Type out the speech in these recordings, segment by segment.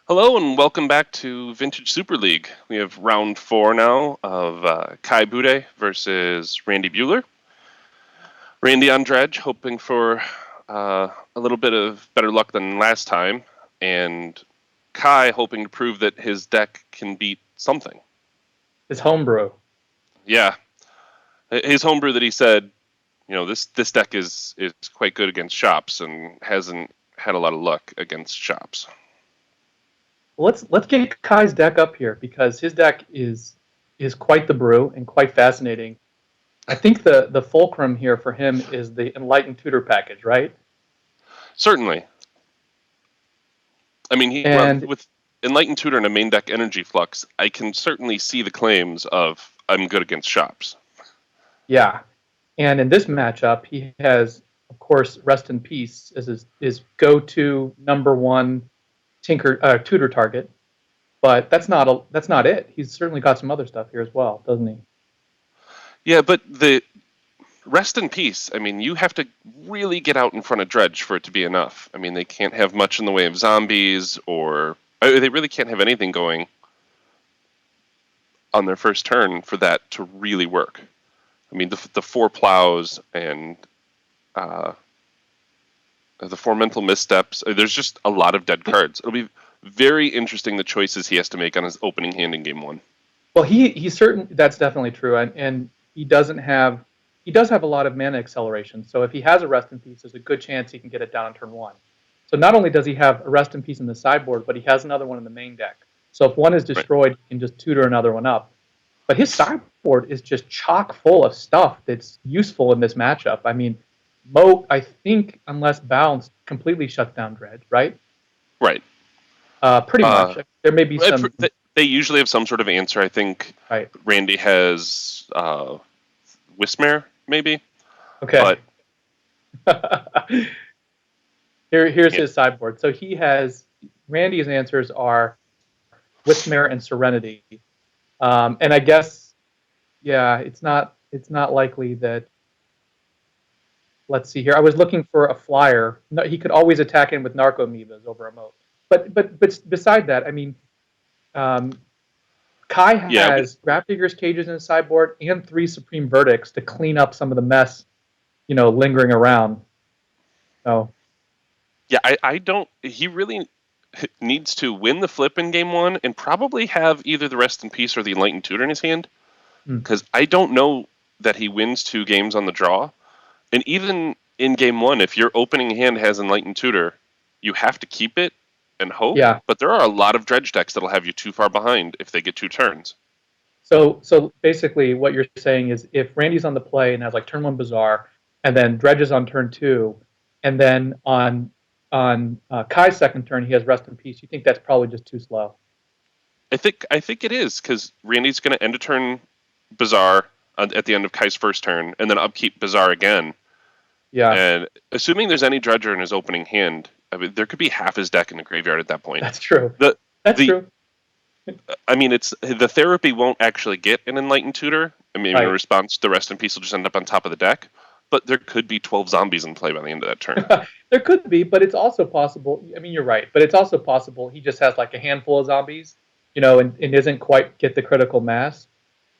Hello and welcome back to Vintage Super League. We have round 4 now of Kai Budde versus Randy Buehler. Randy on dredge, hoping for a little bit of better luck than last time, and Kai hoping to prove that his deck can beat something. His homebrew. Yeah, his homebrew that he said, this deck is quite good against shops and hasn't had a lot of luck against shops. Let's get Kai's deck up here because his deck is quite the brew and quite fascinating. I think the fulcrum here for him is the Enlightened Tutor package, right? Certainly. I mean, with Enlightened Tutor and a main deck Energy Flux, I can certainly see the claims of I'm good against shops. Yeah, and in this matchup, he has, of course, Rest in Peace as his go-to #1 tutor target, but that's not it. He's certainly got some other stuff here as well, doesn't he? Yeah, but the Rest in Peace, I mean, you have to really get out in front of Dredge for it to be enough. I mean, they can't have much in the way of zombies, or they really can't have anything going on their first turn for that to really work. I mean, the 4 plows and the 4 mental missteps, there's just a lot of dead cards. It'll be very interesting the choices he has to make on his opening hand in game 1. Well, that's definitely true, and he does have a lot of mana acceleration. So if he has a Rest in Peace, there's a good chance he can get it down on turn 1. So not only does he have a Rest in Peace in the sideboard, but he has another one in the main deck. So if one is destroyed, right, he can just tutor another one up. But his sideboard is just chock full of stuff that's useful in this matchup. I mean, Moat, I think, unless bounced, completely shuts down Dredge, right? Right. Pretty much. There may be some... They usually have some sort of answer. I think right. Randy has Wismare, maybe. Okay. But here's his sideboard. So he has... Randy's answers are Wismare and Serenity. And I guess, yeah, it's not likely that... Let's see here. I was looking for a flyer. No, he could always attack in with Narcomoebas over a Moat. But beside that, I mean, Kai has Grafdigger's Cages in his sideboard and 3 Supreme Verdicts to clean up some of the mess, lingering around. So, yeah, I don't. He really needs to win the flip in game 1 and probably have either the Rest in Peace or the Enlightened Tutor in his hand, because I don't know that he wins 2 games on the draw. And even in game 1, if your opening hand has Enlightened Tutor, you have to keep it and hope. Yeah. But there are a lot of Dredge decks that'll have you too far behind if they get 2 turns. So basically what you're saying is if Randy's on the play and has like turn 1 Bazaar, and then Dredge is on turn 2, and then on Kai's second turn he has Rest in Peace, you think that's probably just too slow? I think it is, because Randy's going to end a turn Bazaar at the end of Kai's first turn, and then upkeep Bazaar again. Yeah. And assuming there's any Dredger in his opening hand, I mean, there could be half his deck in the graveyard at that point. That's true. That's true. I mean, it's the therapy won't actually get an Enlightened Tutor. I mean, right. In response, the Rest in Peace will just end up on top of the deck. But there could be 12 zombies in play by the end of that turn. There could be, but it's also possible. I mean, you're right, but it's also possible he just has like a handful of zombies, and isn't quite get the critical mass.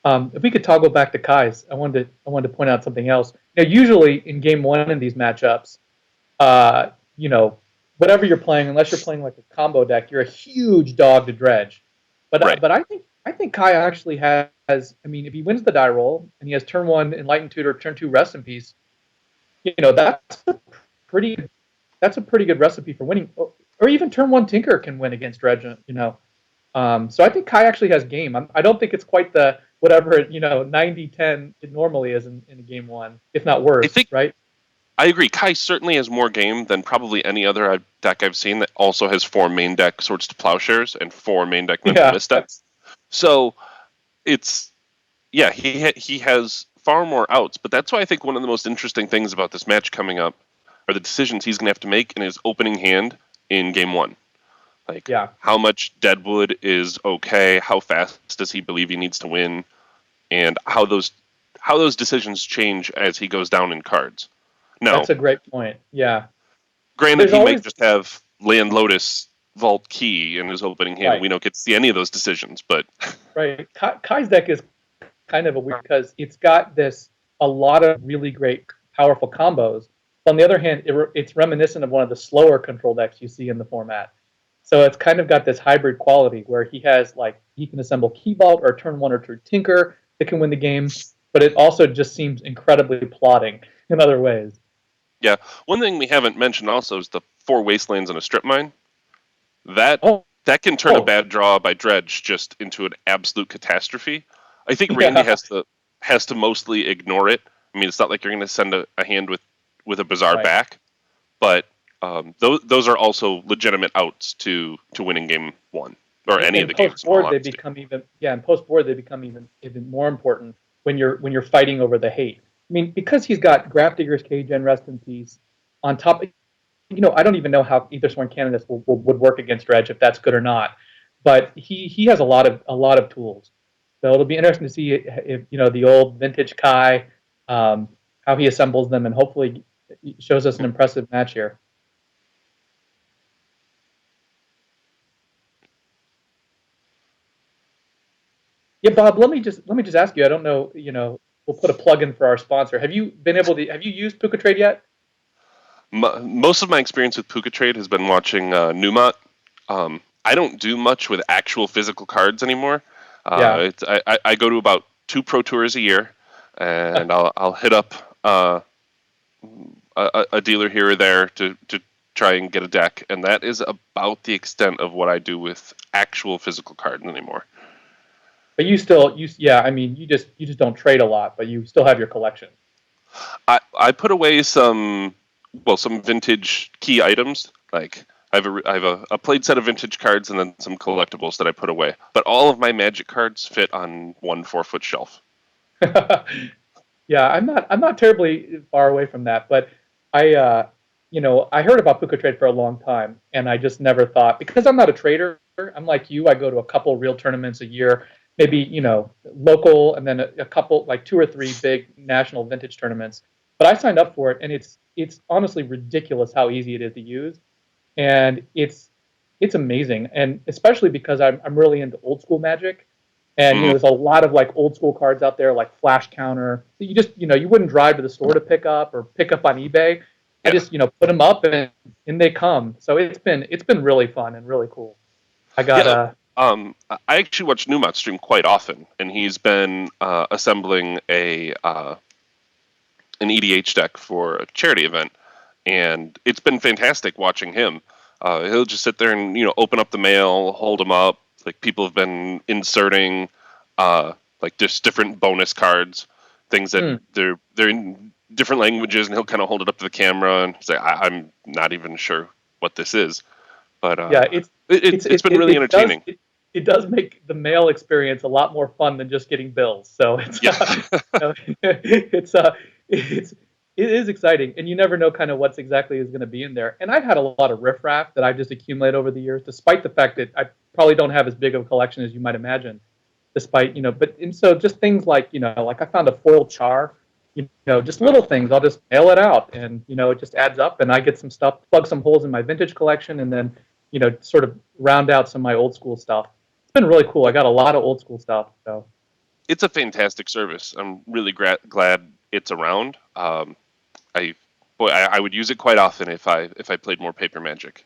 If we could toggle back to Kai's, I wanted to point out something else. Usually in game 1 in these matchups, whatever you're playing, unless you're playing like a combo deck, you're a huge dog to Dredge. But right. But I think Kai actually has. I mean, if he wins the die roll and he has turn 1 Enlightened Tutor, turn 2 Rest in Peace, that's a pretty good recipe for winning. Or even turn 1 Tinker can win against Dredge. So I think Kai actually has game. I don't think it's quite the whatever 90-10 it normally is in game 1, if not worse. Right? I agree. Kai certainly has more game than probably any other deck I've seen that also has 4 main deck Swords to Plowshares and 4 main deck Mental Missteps. So it's he has far more outs, but that's why I think one of the most interesting things about this match coming up are the decisions he's going to have to make in his opening hand in game 1. Like, how much Deadwood is okay? How fast does he believe he needs to win? And how those decisions change as he goes down in cards. No, that's a great point. Yeah. Granted, he might just have Land Lotus vault key in his opening hand. Right. We don't get to see any of those decisions, but Right. Kai's deck is kind of a weird because it's got a lot of really great, powerful combos. On the other hand, it's reminiscent of one of the slower control decks you see in the format. So it's kind of got this hybrid quality where he can assemble Key Vault or turn 1 or 2 Tinker that can win the game, but it also just seems incredibly plotting in other ways. Yeah, one thing we haven't mentioned also is the 4 Wastelands and a Strip Mine. That can turn a bad draw by Dredge just into an absolute catastrophe. I think Randy has to mostly ignore it. I mean, it's not like you're going to send a hand with a Bizarre back, but those are also legitimate outs to winning game 1 or any of the games. Post-board, they become even more important when you're fighting over the hate. I mean, because he's got Grafdigger's Cage and Rest in Peace on top. I don't even know how Aethersworn Canonist would work against Dredge, if that's good or not. But he has a lot of tools. So it'll be interesting to see if the old vintage Kai, how he assembles them, and hopefully shows us an impressive match here. Yeah, Bob. Let me just ask you. I don't know. We'll put a plug in for our sponsor. Have you used Puka Trade yet? Most of my experience with Puka Trade has been watching Numat. I don't do much with actual physical cards anymore. I go to about 2 Pro Tours a year, and I'll hit up a dealer here or there to try and get a deck, and that is about the extent of what I do with actual physical cards anymore. But you just don't trade a lot, but you still have your collection. I put away some vintage key items. Like I have a played set of vintage cards and then some collectibles that I put away. But all of my Magic cards fit on 1 4-foot shelf. Yeah, I'm not terribly far away from that, but I heard about Puka Trade for a long time, and I just never thought, because I'm not a trader. I'm like you. I go to a couple real tournaments a year. Maybe, local, and then a couple, like 2 or 3 big national vintage tournaments. But I signed up for it, and it's honestly ridiculous how easy it is to use, and it's amazing, and especially because I'm really into old school Magic, and there's a lot of like old school cards out there, like Flash Counter. So you just you wouldn't drive to the store to pick up or pick up on eBay. I just put them up and in they come. So it's been really fun and really cool. I got I actually watch Numat stream quite often, and he's been assembling an EDH deck for a charity event, and it's been fantastic watching him. He'll just sit there and open up the mail, hold them up. Like people have been inserting like just different bonus cards, things that they're in different languages, and he'll kind of hold it up to the camera and say, "I'm not even sure what this is," but it's been really entertaining. It does make the mail experience a lot more fun than just getting bills. So it is exciting, and you never know kind of what's exactly is going to be in there. And I've had a lot of riffraff that I've just accumulated over the years, despite the fact that I probably don't have as big of a collection as you might imagine. So just things like like I found a foil char, just little things. I'll just mail it out, and it just adds up, and I get some stuff, plug some holes in my vintage collection, and then sort of round out some of my old school stuff. It's been really cool. I got a lot of old school stuff. So it's a fantastic service. I'm really glad it's around. I would use it quite often if I played more paper Magic.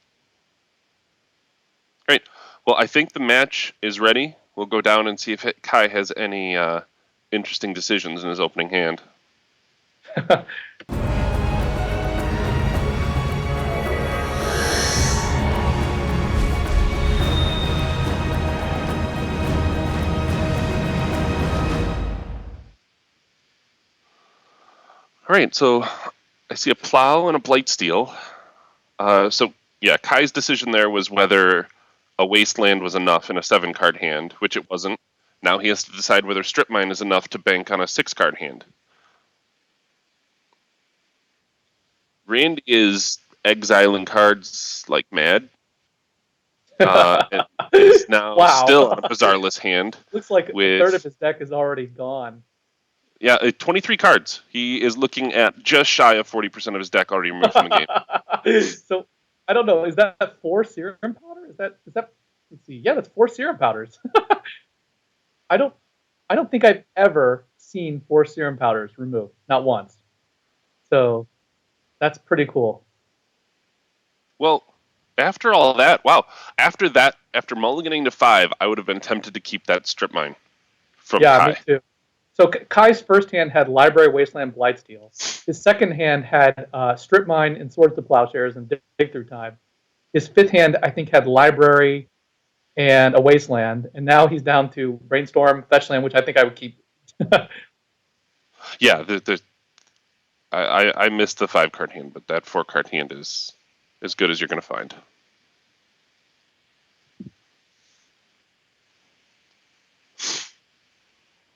Great. Well, I think the match is ready. We'll go down and see if Kai has any interesting decisions in his opening hand. All right, so I see a Plow and a Blightsteel. Kai's decision there was whether a Wasteland was enough in a 7-card hand, which it wasn't. Now he has to decide whether Strip Mine is enough to bank on a 6-card hand. Randy is exiling cards like mad. And is now still on a Bizarre-less hand. Looks like a third of his deck is already gone. Yeah, 23 cards. He is looking at just shy of 40% of his deck already removed from the game. So I don't know. Is that 4 serum powder? Is that? Let's see. Yeah, that's 4 serum powders. I don't think I've ever seen 4 serum powders removed, not once. So that's pretty cool. Well, after all that, wow. After mulliganing to 5, I would have been tempted to keep that strip mine from Yeah, Kai. me too. So Kai's first hand had Library, Wasteland, Blightsteel. His second hand had Strip Mine and Swords to Plowshares and Dig Through Time. His fifth hand, I think, had Library and a Wasteland. And now he's down to Brainstorm, Fetchland, which I think I would keep. Yeah, I missed the 5-card hand, but that 4-card hand is as good as you're going to find.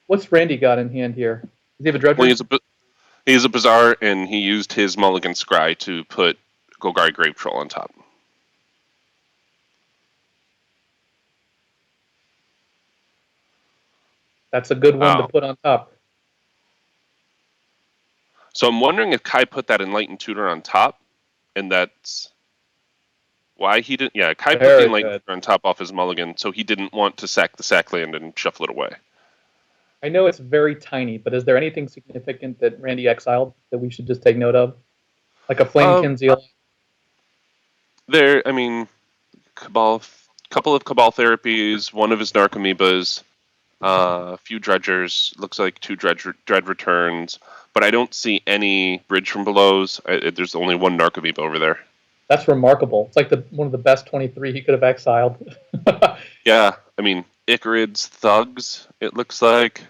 What's Randy got in hand here? Does he have a Dredger? Well, he's a Bazaar, and he used his Mulligan Scry to put Golgari Grave Troll on top. That's a good one to put on top. So I'm wondering if Kai put that Enlightened Tutor on top, and that's why he didn't. Yeah, Kai put the Enlightened Tutor on top off his Mulligan, so he didn't want to sack the sack land and shuffle it away. I know it's very tiny, but is there anything significant that Randy exiled that we should just take note of? Like a Flamekin Zeal? I mean, couple of Cabal therapies, one of his Narcomoebas, a few Dredgers, looks like 2 Dread Returns, but I don't see any Bridge from Belows. There's only 1 Narcomoeba over there. That's remarkable. It's like one of the best 23 he could have exiled. Yeah, I mean, Icarid's Thugs, it looks like.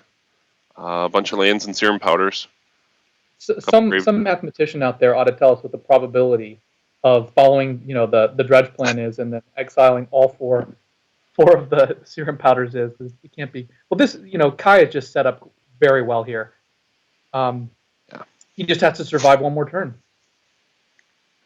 A bunch of lands and serum powders. Some mathematician out there ought to tell us what the probability of following, the dredge plan is, and then exiling all four of the serum powders is. It can't be. Well, this, Kai is just set up very well here. He just has to survive one more turn.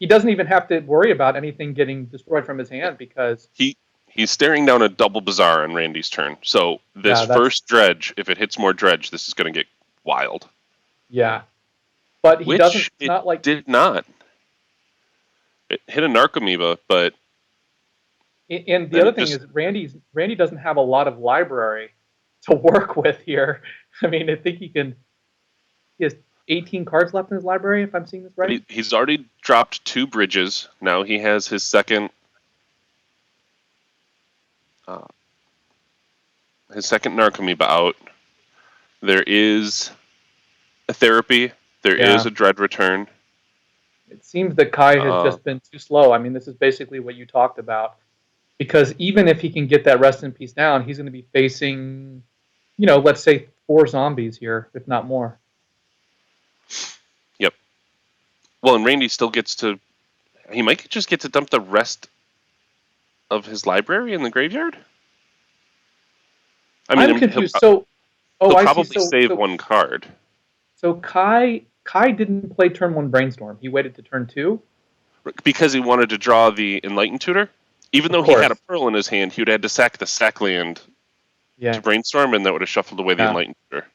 He doesn't even have to worry about anything getting destroyed from his hand because he's staring down a double Bazaar on Randy's turn. So this first dredge, if it hits more dredge, this is going to get wild. Yeah, but he doesn't. It's not like did not. It hit a Narcomoeba, but and the other thing is Randy doesn't have a lot of library to work with here. I mean, I think he has 18 cards left in his library, if I'm seeing this right. He's already dropped 2 bridges. Now he has his second Narcomoeba out. There is a therapy. There is a Dread Return. It seems that Kai has just been too slow. I mean, this is basically what you talked about. Because even if he can get that Rest in Peace down, he's going to be facing, let's say 4 zombies here, if not more. Yep. Well, and Randy still gets to... He might just get to dump the rest of his library in the graveyard? I'm confused. He'll probably save 1 card. So Kai didn't play turn 1 Brainstorm. He waited to turn 2? Because he wanted to draw the Enlightened Tutor. Even though he had a Pearl in his hand, he would have had to sack the sack land to Brainstorm, and that would have shuffled away the Enlightened Tutor.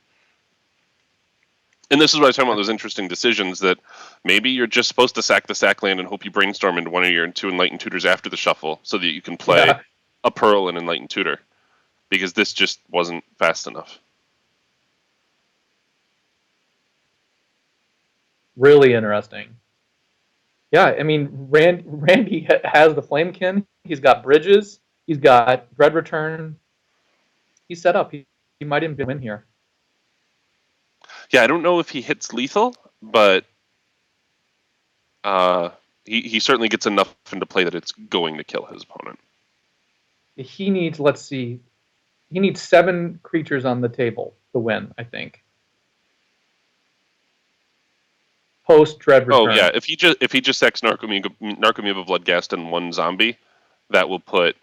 And this is what I was talking about, those interesting decisions that maybe you're just supposed to sack the sack land and hope you Brainstorm into one of your 2 Enlightened Tutors after the shuffle so that you can play a Pearl and Enlightened Tutor. Because this just wasn't fast enough. Really interesting. Yeah, I mean, Randy has the Flamekin. He's got bridges. He's got Dread Return. He's set up. He might even win here. Yeah, I don't know if he hits lethal, but he certainly gets enough into play that it's going to kill his opponent. He needs, let's see, he needs 7 creatures on the table to win, I think. Post Dread Return. Oh yeah, if he just sacks Narcomoeba Bloodghast and 1 zombie, that will put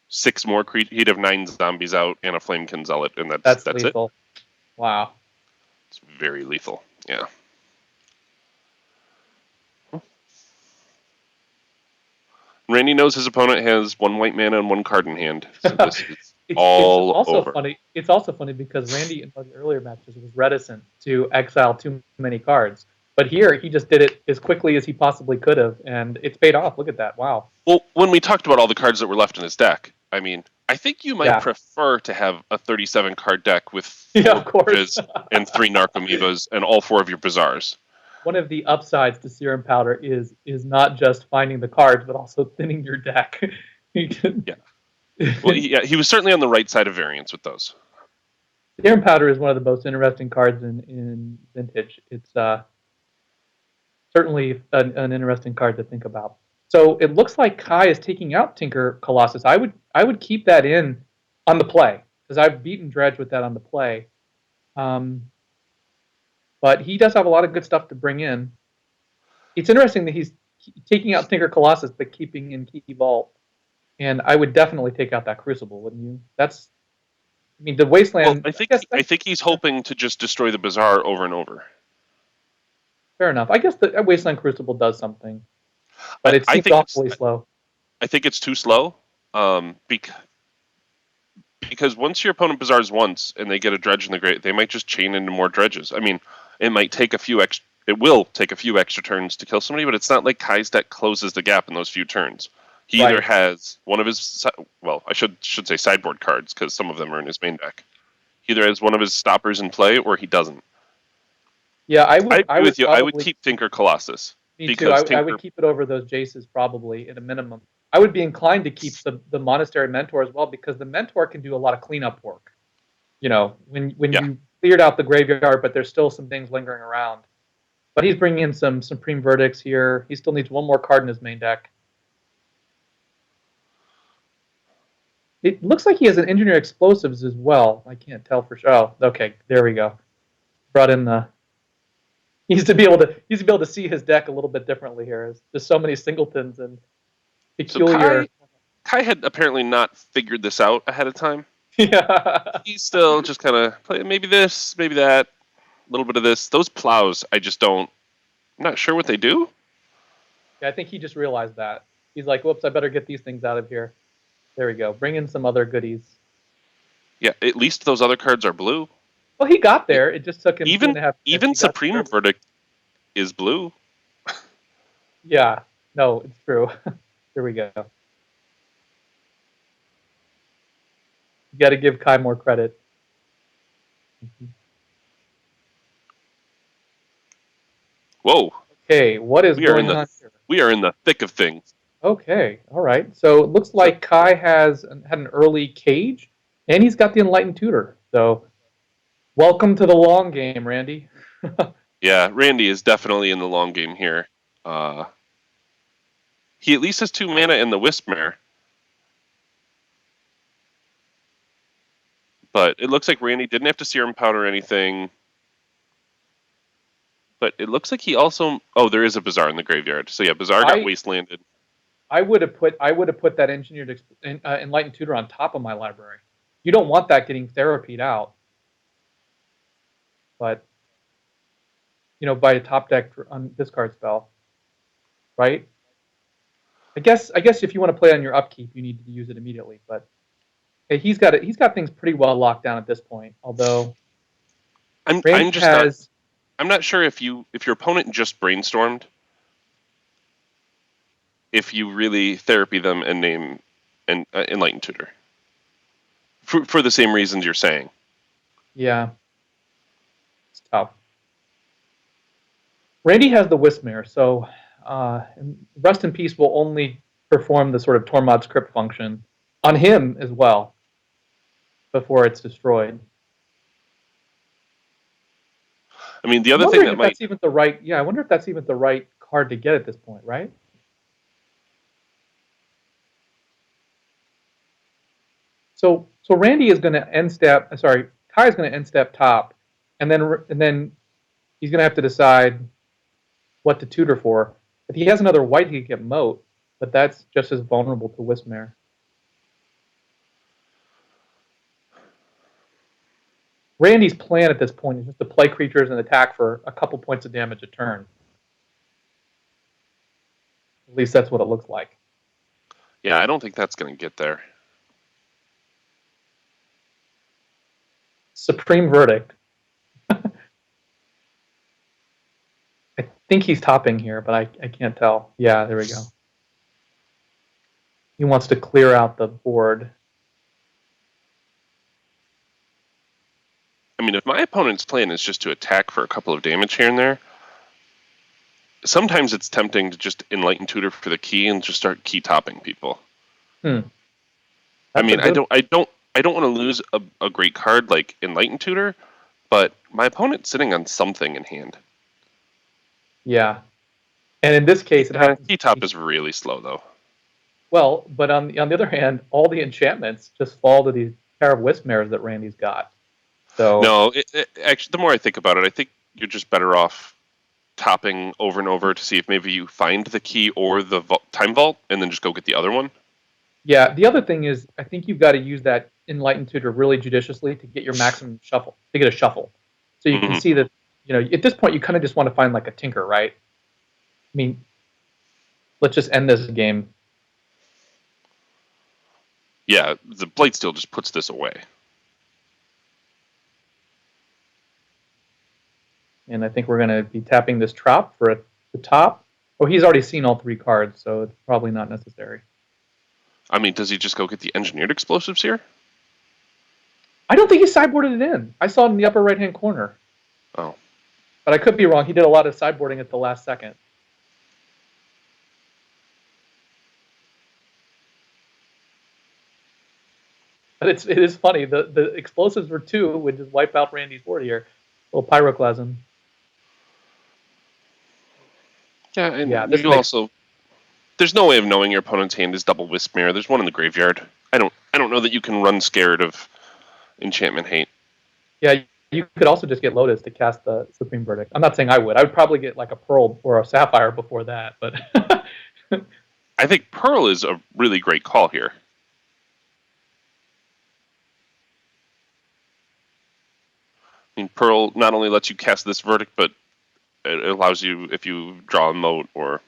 6 more creatures. He'd have 9 zombies out and a Flamekin Zealot, and that's lethal. It. Wow. It's very lethal. Yeah. Randy knows his opponent has 1 white mana and 1 card in hand. So this is it's also over. Funny. It's also funny because Randy in one of the earlier matches was reticent to exile too many cards. But here, he just did it as quickly as he possibly could have, and it's paid off. Look at that. Wow. Well, when we talked about all the cards that were left in his deck, I mean, I think you might Yeah. prefer to have a 37 card deck with 4 Yeah, of course. Budges and 3 Narcomoebas and all 4 of your Bazaars. One of the upsides to Serum Powder is not just finding the cards, but also thinning your deck. Yeah. Well, he was certainly on the right side of variance with those. Serum Powder is one of the most interesting cards in Vintage. It's certainly an interesting card to think about. So it looks like Kai is taking out Tinker Colossus. I would keep that in on the play, because I've beaten Dredge with that on the play. But he does have a lot of good stuff to bring in. It's interesting that he's taking out Tinker Colossus but keeping in Key Vault. And I would definitely take out that Crucible, wouldn't you? The Wasteland. Well, I think he's hoping to just destroy the Bazaar over and over. Fair enough. I guess the Wasteland Crucible does something, but it seems awfully slow. I think it's too slow, because once your opponent Bazaars once and they get a Dredge in the grave, they might just chain into more Dredges. I mean, it might take a few extra. It will take a few extra turns to kill somebody, but it's not like Kai's deck closes the gap in those few turns. He either has one of his, well, I should say sideboard cards, because some of them are in his main deck. He either has one of his stoppers in play, or he doesn't. Yeah, I would. I agree with you. I would keep Tinker Colossus. Me too. I would keep it over those Jaces probably at a minimum. I would be inclined to keep the Monastery Mentor as well, because the Mentor can do a lot of cleanup work. When you cleared out the graveyard, but there's still some things lingering around. But he's bringing in some Supreme Verdicts here. He still needs one more card in his main deck. It looks like he has an Engineer Explosives as well. I can't tell for sure. Oh, okay, there we go. Brought in the. He needs to be able to see his deck a little bit differently here. There's so many singletons and peculiar. So Kai had apparently not figured this out ahead of time. Yeah. He's still just kind of playing maybe this, maybe that, a little bit of this. Those plows, I'm not sure what they do. Yeah, I think he just realized that. He's like, whoops, I better get these things out of here. There we go. Bring in some other goodies. Yeah, at least those other cards are blue. Well, he got there. It just took him 2.5 Even Supreme Verdict is blue. Yeah. No, it's true. Here we go. You got to give Kai more credit. Whoa. Okay, what is going on here? We are in the thick of things. Okay, all right. So it looks like Kai had an early Cage, and he's got the Enlightened Tutor. So welcome to the long game, Randy. Yeah, Randy is definitely in the long game here. He at least has 2 mana in the Wispmare. But it looks like Randy didn't have to Serum Powder or anything. But it looks like he also... Oh, there is a Bazaar in the graveyard. So yeah, Bazaar got wastelanded. I would have put that Engineered Enlightened Tutor on top of my library. You don't want that getting therapied out. But, by a top deck on discard spell. Right? I guess if you want to play on your upkeep, you need to use it immediately. But he's got things pretty well locked down at this point. Although I'm not sure if your opponent just brainstormed, if you really therapy them and name an Enlightened Tutor for the same reasons you're saying. Yeah, it's tough. Randy has the Wispmare, so Rest in Peace will only perform the sort of Tormod script function on him as well before it's destroyed. I mean, the other thing that that's even the right. Yeah, I wonder if that's even the right card to get at this point, right? So Randy is going to end step. Sorry, Kai is going to end step top, and then he's going to have to decide what to tutor for. If he has another white, he can get Moat, but that's just as vulnerable to Wispmare. Randy's plan at this point is just to play creatures and attack for a couple points of damage a turn. At least that's what it looks like. Yeah, I don't think that's going to get there. Supreme Verdict. I think he's topping here, but I can't tell. Yeah, there we go. He wants to clear out the board. I mean, if my opponent's plan is just to attack for a couple of damage here and there, sometimes it's tempting to just Enlighten Tutor for the key and just start key topping people. I mean, I don't want to lose a great card like Enlighten Tutor, but my opponent's sitting on something in hand. Yeah, and in this case, key top is really slow though. Well, but on the other hand, all the enchantments just fall to these pair of Wismares that Randy's got. So no, actually, the more I think about it, I think you're just better off topping over and over to see if maybe you find the key or the time vault, and then just go get the other one. Yeah, the other thing is, I think you've got to use that Enlightened Tutor really judiciously to get your maximum shuffle, to get a shuffle. So you can see that, at this point, you kind of just want to find like a tinker, right? I mean, let's just end this game. Yeah, the Blightsteel just puts this away. And I think we're going to be tapping this Trop for the top. Oh, he's already seen all 3 cards, so it's probably not necessary. I mean, does he just go get the Engineered Explosives here? I don't think he sideboarded it in. I saw it in the upper right-hand corner. Oh. But I could be wrong. He did a lot of sideboarding at the last second. But it is funny. The explosives were 2, would just wipe out Randy's board here. A little pyroclasm. Yeah, and you also, there's no way of knowing your opponent's hand is double Wismere. There's one in the graveyard. I don't know that you can run scared of enchantment hate. Yeah, you could also just get Lotus to cast the Supreme Verdict. I'm not saying I would. I would probably get like a Pearl or a Sapphire before that, but I think Pearl is a really great call here. I mean, Pearl not only lets you cast this Verdict, but it allows you, if you draw a moat or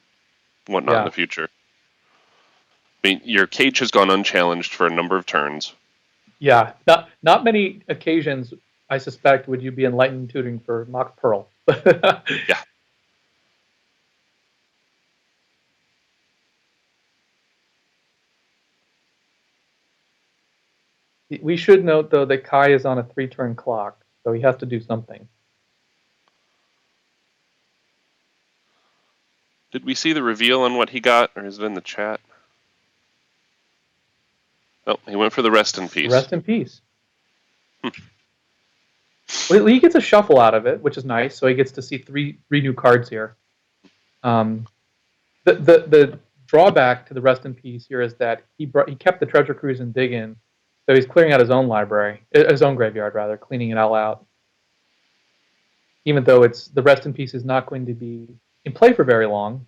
whatnot in the future. I mean, your Cage has gone unchallenged for a number of turns. Yeah, not many occasions, I suspect, would you be Enlightened Tutoring for Mox Pearl. Yeah. We should note, though, that Kai is on a 3-turn clock, so he has to do something. Did we see the reveal on what he got, or is it in the chat? Oh, he went for the Rest in Peace. Rest in Peace. Well, he gets a shuffle out of it, which is nice, so he gets to see three new cards here. The drawback to the Rest in Peace here is that he kept the Treasure Cruise and Dig In, so he's clearing out his own graveyard, rather, cleaning it all out. Even though the Rest in Peace is not going to be in play for very long.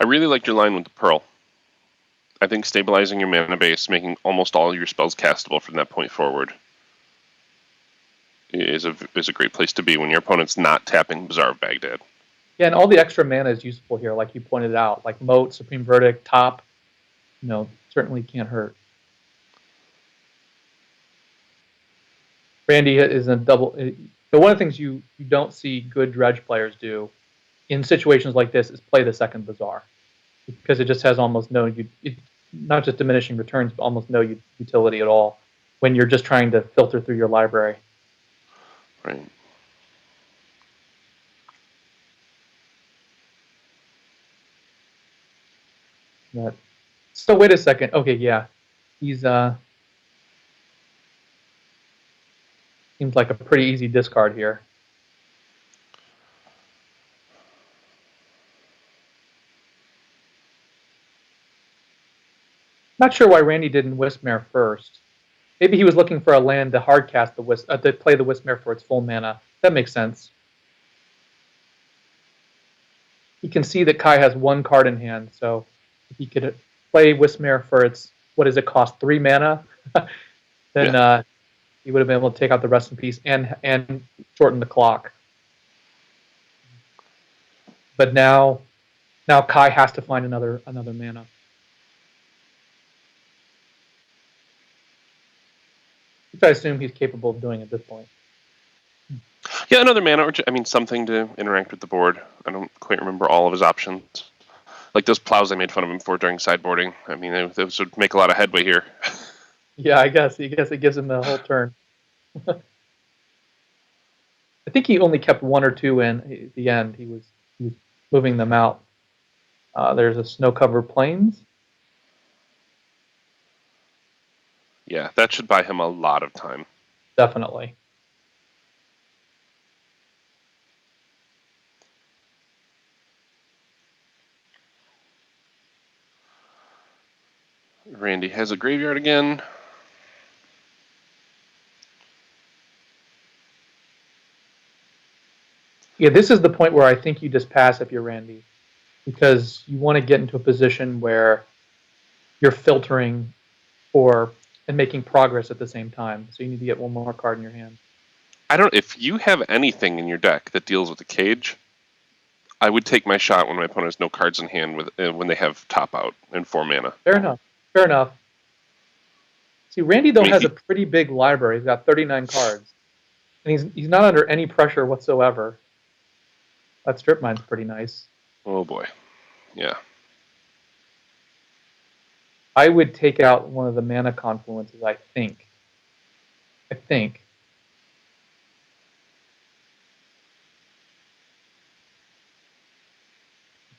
I really like your line with the Pearl. I think stabilizing your mana base, making almost all your spells castable from that point forward, is a great place to be when your opponent's not tapping Bazaar of Baghdad. Yeah, and all the extra mana is useful here, like you pointed out, like Moat, Supreme Verdict, Top. Certainly can't hurt. Randy is a double. One of the things you don't see good Dredge players do in situations like this is play the second Bazaar, because it just has almost no, not just diminishing returns, but almost no utility at all when you're just trying to filter through your library. Right. So wait a second. Okay, yeah, he's seems like a pretty easy discard here. Not sure why Randy didn't Wismare first. Maybe he was looking for a land to hardcast to play the Wismare for its full mana. That makes sense. You can see that Kai has 1 card in hand, so if he could play Wismare for its, what does it cost, 3 mana? Then He would have been able to take out the rest in peace and shorten the clock. But now Kai has to find another mana. Which I assume he's capable of doing at this point. Yeah, another mana, or something to interact with the board. I don't quite remember all of his options. Like those plows I made fun of him for during sideboarding. I mean, those would make a lot of headway here. Yeah, I guess it gives him the whole turn. I think he only kept one or two in at the end. He was moving them out. There's a snow-covered plains. Yeah, that should buy him a lot of time. Definitely. Randy has a graveyard again. Yeah, this is the point where I think you just pass if you're Randy, because you want to get into a position where you're filtering and making progress at the same time. So you need to get one more card in your hand. If you have anything in your deck that deals with the cage, I would take my shot when my opponent has no cards in hand when they have top out and 4 mana. Fair enough. See, Randy though has a pretty big library. He's got 39 cards, and he's not under any pressure whatsoever. That strip mine's pretty nice. Oh boy, yeah. I would take out one of the mana confluences. I think.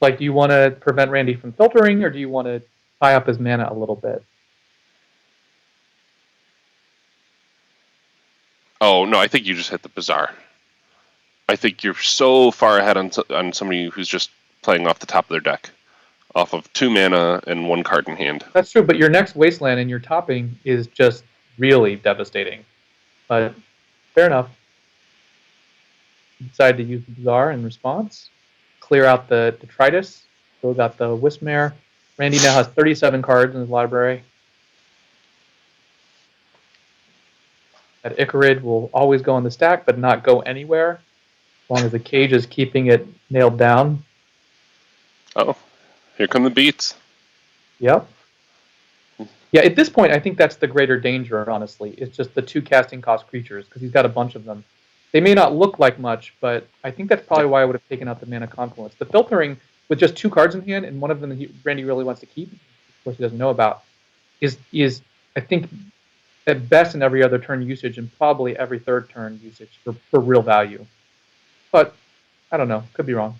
Like, do you want to prevent Randy from filtering, or do you want to tie up his mana a little bit? Oh, no, I think you just hit the bazaar. I think you're so far ahead on somebody who's just playing off the top of their deck, off of 2 mana and 1 card in hand. That's true, but your next Wasteland and your topping is just really devastating. But fair enough. Decide to use the bazaar in response. Clear out the detritus. Still got the Wismare. Randy now has 37 cards in his library. That Icarid will always go in the stack, but not go anywhere, as long as the cage is keeping it nailed down. Oh, here come the beats. Yep. Yeah, at this point, I think that's the greater danger, honestly. It's just the 2 casting cost creatures, because he's got a bunch of them. They may not look like much, but I think that's probably why I would have taken out the mana confluence. The filtering with just 2 cards in hand, and one of them that Randy really wants to keep, of course he doesn't know about, is I think, at best in every other turn usage and probably every third turn usage for real value. But I don't know. Could be wrong.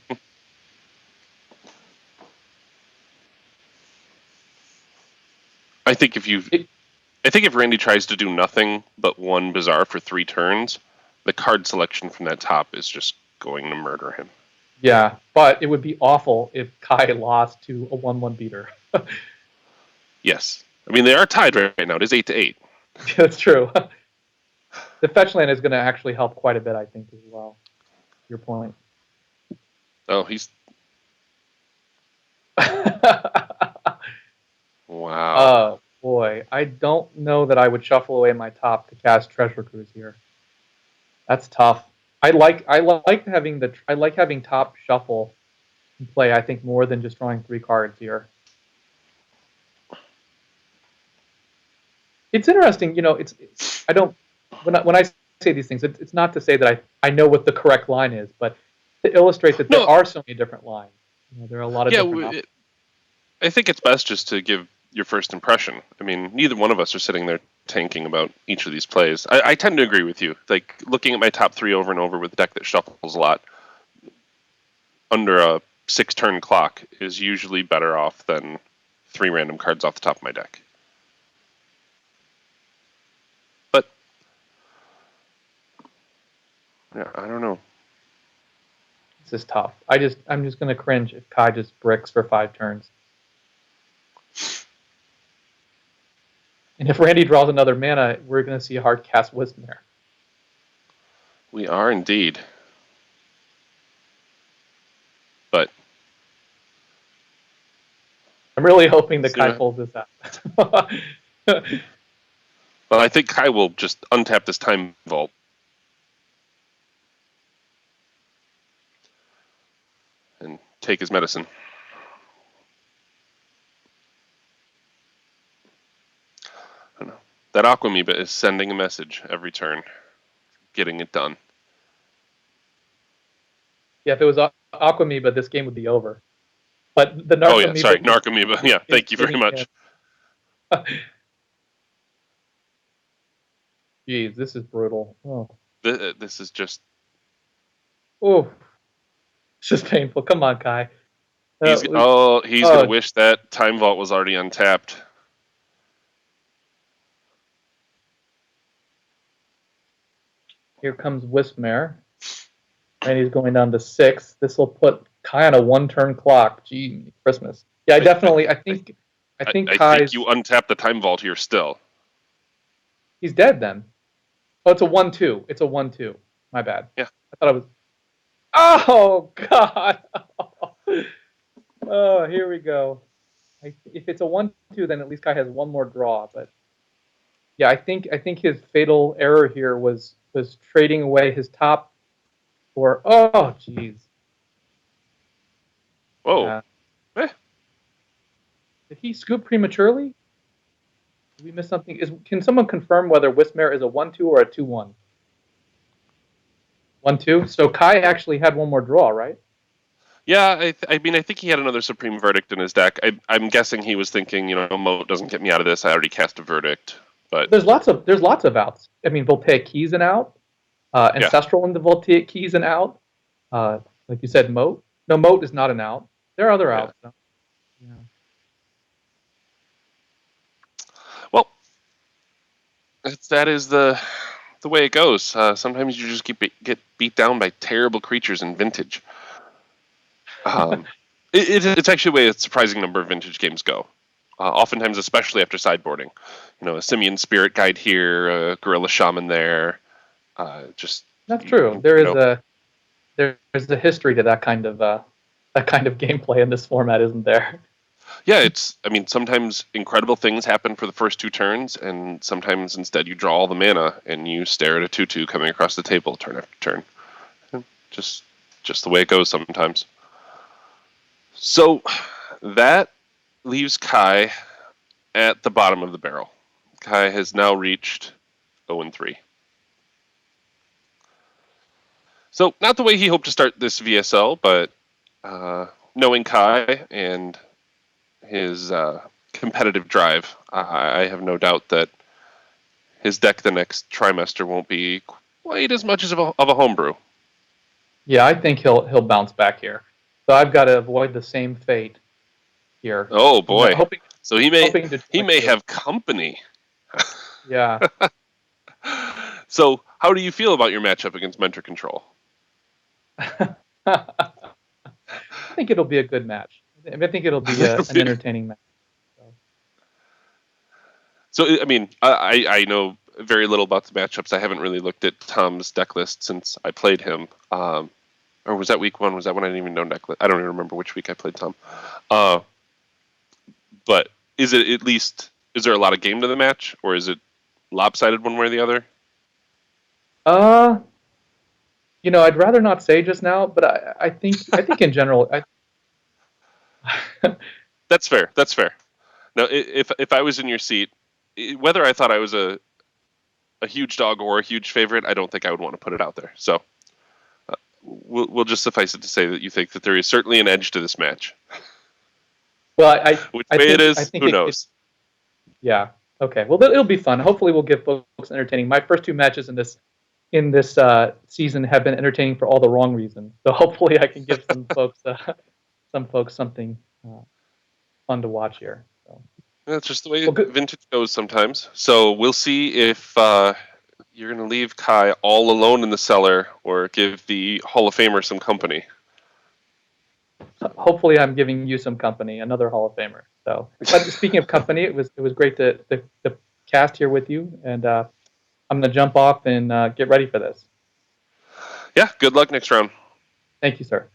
I think if Randy tries to do nothing but 1 bazaar for 3 turns, the card selection from that top is just going to murder him. Yeah, but it would be awful if Kai lost to a 1/1 beater. Yes. I mean, they are tied right now. It is 8-8. That's true. The fetch land is going to actually help quite a bit, I think, as well. Your point. Oh, he's... Wow. Oh, boy. I don't know that I would shuffle away my top to cast Treasure Cruise here. That's tough. I like having top shuffle in play, I think, more than just drawing 3 cards here. It's interesting, when I say these things, it's not to say that I know what the correct line is, but to illustrate that there are so many different lines. There are a lot of different options. I think it's best just to give your first impression. I mean, neither one of us are sitting there tanking about each of these plays. I tend to agree with you. Like, looking at my top 3 over and over with a deck that shuffles a lot under a 6-turn clock is usually better off than 3 random cards off the top of my deck. But yeah, I don't know. This is tough. I'm just going to cringe if Kai just bricks for 5 turns. And if Randy draws another mana, we're going to see a hard cast Wismare. We are indeed. But I'm really hoping that Kai pulls this out. Well, Well, I think Kai will just untap this time vault. And take his medicine. I don't know. That Aquamoeba is sending a message every turn. Getting it done. Yeah, if it was Aquamoeba, this game would be over. But the Narcomoeba... Oh, yeah, sorry, Narcomoeba. Yeah, thank you very much. Jeez, this is brutal. Oh. This is just... Oh. It's just painful. Come on, Kai. He's going to wish that time vault was already untapped. Here comes Wispmare. And he's going down to 6. This will put Kai on a 1-turn clock. Gee, Christmas. Yeah, I think Kai's... you untap the time vault here still. He's dead then. Oh, it's a 1-2. It's a 1-2. My bad. Yeah. I thought I was... Oh, God. Oh, here we go. If it's a 1-2, then at least Kai has one more draw. But yeah, I think his fatal error here was trading away his top for... Oh, jeez. Whoa. Did he scoop prematurely? Did we miss something? Can someone confirm whether Wispmare is a 1-2 or a 2-1? 1-2? So Kai actually had one more draw, right? Yeah, I think he had another Supreme Verdict in his deck. I'm guessing he was thinking, Moat doesn't get me out of this. I already cast a Verdict. But there's lots of outs. I mean, Voltaic Keys and out. Ancestral into Voltaic Keys and out. Like you said, Moat. No, Moat is not an out. There are other outs. Though. Yeah. Well, that is the way it goes. Sometimes you just get beat down by terrible creatures in Vintage. It's actually the way a surprising number of Vintage games go. Oftentimes, especially after sideboarding. A Simian Spirit Guide here, a Gorilla Shaman there. That's true. There's a history to that kind of gameplay in this format, isn't there? Yeah, sometimes incredible things happen for the first 2 turns, and sometimes instead you draw all the mana and you stare at a 2/2 coming across the table turn after turn. Just the way it goes sometimes. So that leaves Kai at the bottom of the barrel. Kai has now reached 0-3. So not the way he hoped to start this VSL, but knowing Kai and his competitive drive, I have no doubt that his deck the next trimester won't be quite as much of a homebrew. Yeah, I think he'll bounce back here. So I've got to avoid the same fate here. Oh boy! So he may have company. Yeah. So how do you feel about your matchup against Mentor Control? I think it'll be a good match. I think it'll be an entertaining match. So I know very little about the matchups. I haven't really looked at Tom's deck list since I played him. Or was that week 1? Was that when I didn't even know deck list? I don't even remember which week I played Tom. But is there a lot of game to the match, or is it lopsided one way or the other? I'd rather not say just now, but I think in general, That's fair. Now, if I was in your seat, whether I thought I was a huge dog or a huge favorite, I don't think I would want to put it out there. So we'll just suffice it to say that you think that there is certainly an edge to this match. Well, which way it is, who knows? Yeah. Okay. Well, it'll be fun. Hopefully, we'll give folks entertaining. My first 2 matches in this season have been entertaining for all the wrong reasons. So hopefully, I can give some folks something fun to watch here. So. That's just the way Vintage goes sometimes. So we'll see if you're going to leave Kai all alone in the cellar or give the Hall of Famer some company. Hopefully, I'm giving you some company, another Hall of Famer. So, but speaking of company, it was great to cast here with you, and I'm going to jump off and get ready for this. Yeah, good luck next round. Thank you, sir.